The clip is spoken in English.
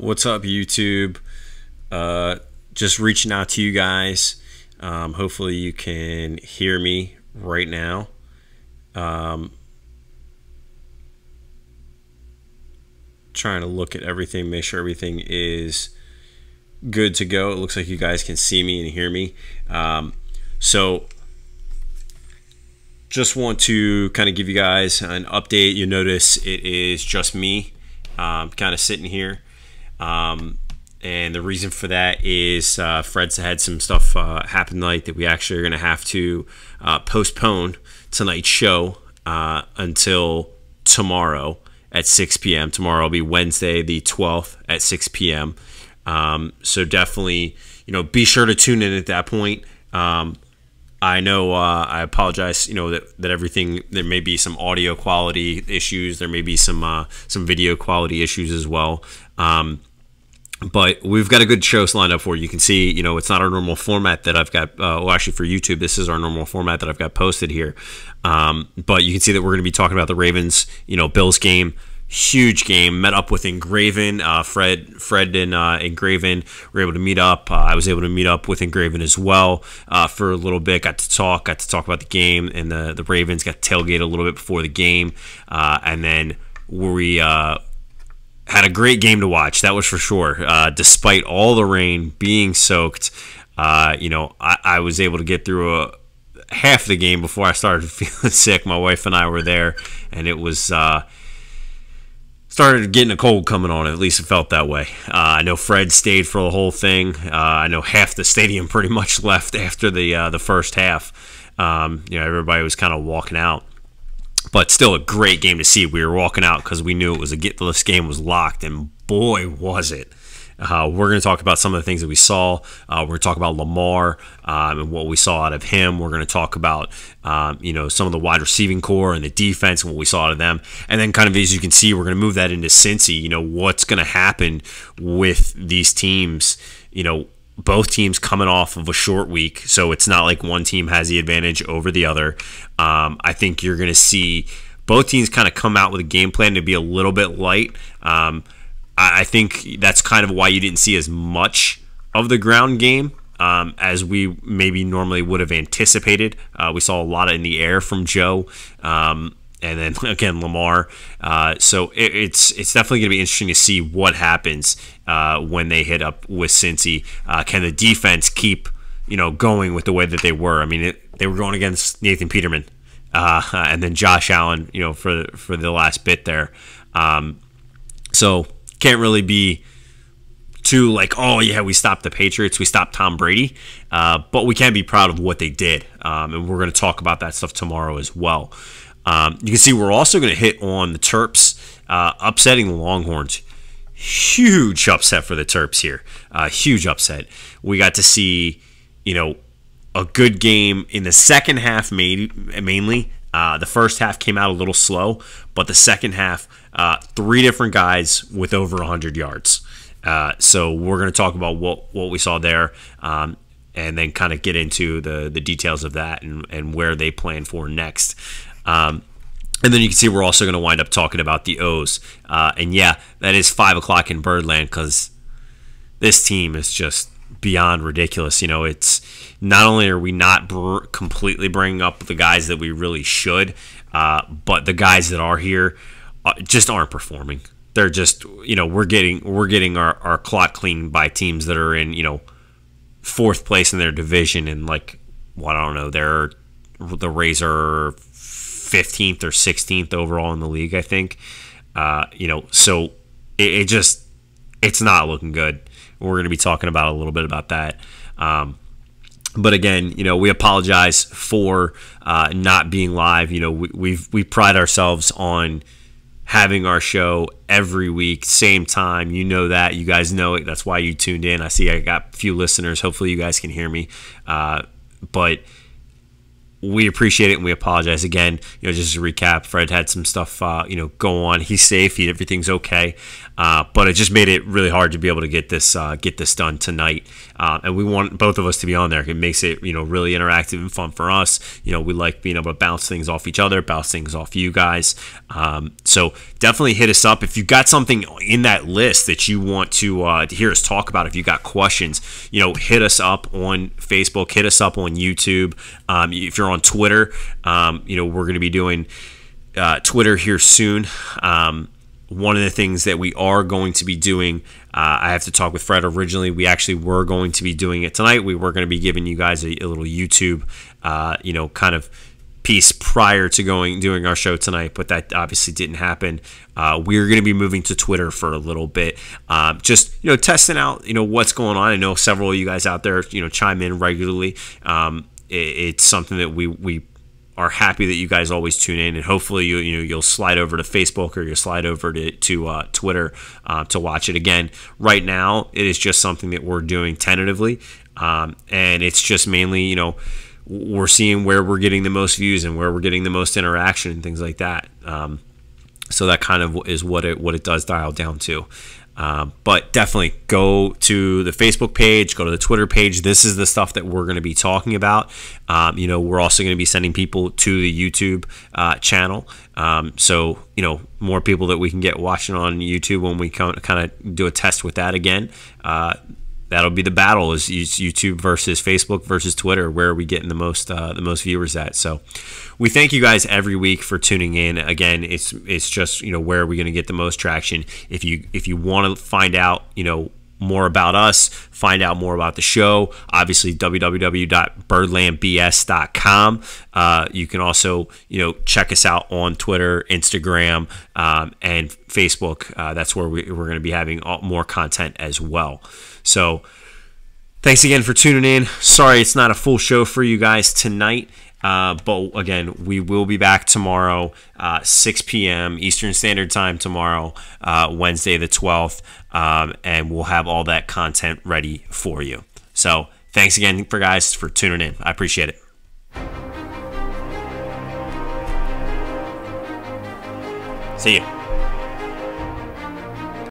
What's up, YouTube? Just reaching out to you guys. Hopefully you can hear me right now. Trying to look at everything, make sure everything is good to go. It looks like you guys can see me and hear me. So just want to kind of give you guys an update. You notice it is just me kind of sitting here. And the reason for that is Fred's had some stuff happen tonight that we actually are going to have to postpone tonight's show until tomorrow at 6 p.m. Tomorrow will be Wednesday the 12th at 6 p.m. So definitely, be sure to tune in at that point. I know I apologize, that everything, there may be some audio quality issues. There may be some video quality issues as well. But we've got a good show lined up for you. You can see, it's not our normal format that I've got. Well, actually, for YouTube, this is our normal format that I've got posted here. But you can see that we're going to be talking about the Ravens, Bills game. Huge game. Met up with Engraven. Fred and Engraven were able to meet up. I was able to meet up with Engraven as well for a little bit. Got to talk about the game, and the Ravens got tailgate a little bit before the game, and then we had a great game to watch. That was for sure. Despite all the rain, being soaked, I was able to get through half the game before I started feeling sick. My wife and I were there, and it was started getting a cold coming on. At least it felt that way. I know Fred stayed for the whole thing. I know half the stadium pretty much left after the first half. Everybody was kind of walking out. But still a great game to see. We were walking out because we knew this game was locked, and boy, was it. We're going to talk about some of the things that we saw. We're going to talk about Lamar and what we saw out of him. We're going to talk about, some of the wide receiving core and the defense and what we saw out of them. And then kind of as you can see, we're going to move that into Cincy. What's going to happen with these teams, both teams coming off of a short week, so it's not like one team has the advantage over the other. I think you're going to see both teams kind of come out with a game plan to be a little bit light. I think that's kind of why you didn't see as much of the ground game as we maybe normally would have anticipated. We saw a lot in the air from Joe. And then again, Lamar. So it's definitely going to be interesting to see what happens when they hit up with Cincy. Can the defense keep going with the way that they were? I mean, they were going against Nathan Peterman and then Josh Allen, for the last bit there. So can't really be too like, oh yeah, we stopped the Patriots, we stopped Tom Brady, but we can be proud of what they did, and we're going to talk about that stuff tomorrow as well. You can see we're also going to hit on the Terps upsetting the Longhorns. Huge upset for the Terps here. Huge upset. We got to see, a good game in the second half mainly. The first half came out a little slow, but the second half, 3 different guys with over 100 yards. So we're going to talk about what we saw there, and then kind of get into the details of that and where they plan for next. And then you can see we're also going to wind up talking about the O's. And yeah, that is 5 o'clock in Birdland because this team is just beyond ridiculous. It's not only are we not completely bringing up the guys that we really should, but the guys that are here just aren't performing. They're just, we're getting our clock cleaned by teams that are in, 4th place in their division, and like, well, I don't know, the Rays are 15th or 16th overall in the league, I think. So it's not looking good. We're going to be talking about a little bit about that. But again, we apologize for not being live. We pride ourselves on having our show every week, same time. That. You guys know it. That's why you tuned in. I see I got a few listeners. Hopefully you guys can hear me. But we appreciate it and we apologize again. Just to recap, Fred had some stuff go on. He's safe. Everything's okay. But it just made it really hard to be able to get this done tonight. And we want both of us to be on there. It makes it really interactive and fun for us. We like being able to bounce things off each other, bounce things off you guys. So definitely hit us up if you got something in that list that you want to hear us talk about. If you got questions, hit us up on Facebook, hit us up on YouTube. If you're on Twitter, we're going to be doing Twitter here soon. One of the things that we are going to be doing, I have to talk with Fred. Originally, we actually were going to be doing it tonight. We were going to be giving you guys a little YouTube, kind of piece prior to doing our show tonight, but that obviously didn't happen. We're going to be moving to Twitter for a little bit, just testing out what's going on. I know several of you guys out there chime in regularly. It's something that we are happy that you guys always tune in, and hopefully you'll slide over to Facebook or you'll slide over to Twitter to watch it. Again, right now it is just something that we're doing tentatively, and it's just mainly we're seeing where we're getting the most views and where we're getting the most interaction and things like that. So that kind of is what it does dial down to. But definitely go to the Facebook page, go to the Twitter page. This is the stuff that we're going to be talking about. We're also going to be sending people to the YouTube channel. So more people that we can get watching on YouTube when we kind of do a test with that again. That'll be the battle: is YouTube versus Facebook versus Twitter. Where are we getting the most viewers at? So we thank you guys every week for tuning in. Again, it's just where are we going to get the most traction? If you want to find out more about us, find out more about the show, obviously www.birdlandbs.com. You can also check us out on Twitter, Instagram, and Facebook. That's where we're going to be having more content as well. So thanks again for tuning in. Sorry it's not a full show for you guys tonight. But again, we will be back tomorrow, 6 p.m. Eastern Standard Time tomorrow, Wednesday the 12th, and we'll have all that content ready for you. So thanks again for tuning in. I appreciate it. See you.